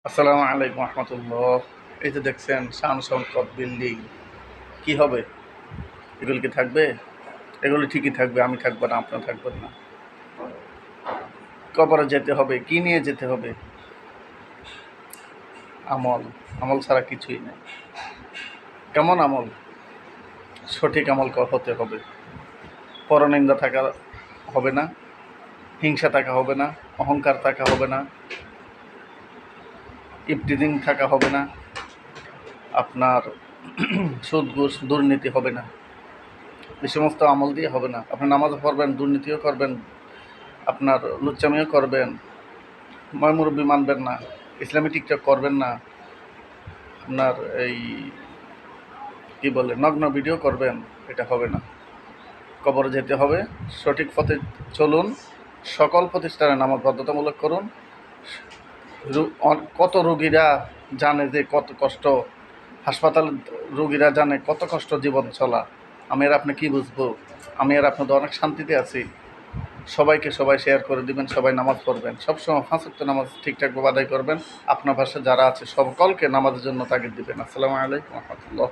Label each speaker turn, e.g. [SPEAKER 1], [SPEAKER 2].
[SPEAKER 1] আসসালামু আলাইকুম রহমতুল্লাহ। এই যে দেখছেন শান শৌকত বিল্ডিং, কি হবে? এগুলি কি থাকবে? এগুলি ঠিকই থাকবে, আমি থাকবো না, আপনার থাকবেন না। কবরে যেতে হবে, কি নিয়ে যেতে হবে? আমল। আমল ছাড়া কিছুই নেই। কেমন আমল? সঠিক আমল হতে হবে। পরনিন্দা থাকা হবে না, হিংসা থাকা হবে না, অহংকার থাকা হবে না, ইফতিজিং থাকা হবে না, আপনার সুদ ঘুষ দুর্নীতি হবে না। এই সমস্ত আমল দিয়ে হবে না। আপনি নামাজও পড়বেন, দুর্নীতিও করবেন, আপনার লুচ্চামিও করবেন, ময়মুরব্বি মানবেন না, ইসলামী টিকটক করবেন না, আপনার এই কি বলে নগ্ন ভিডিও করবেন, এটা হবে না। কবরে যেতে হবে, সঠিক পথে চলুন, সকল প্রতিষ্ঠানে নামাজ বাধ্যতামূলক করুন। কত রোগীরা জানে যে কত কষ্ট, হাসপাতালে রোগীরা জানে কত কষ্ট জীবন চলা। আমি আর আপনি কি বুঝবো? আমি আর আপনাদের অনেক শান্তিতে আছি। সবাইকে সবাই শেয়ার করে দিবেন, সবাই নামাজ পড়বেন, সবসময় 5 ওয়াক্ত নামাজ ঠিকঠাকভাবে আদায় করবেন। আপনার পাশে যারা আছে সকলকে নামাজের জন্য তাগিদ দিবেন। আসসালামু আলাইকুম রহমতুল্লাহ।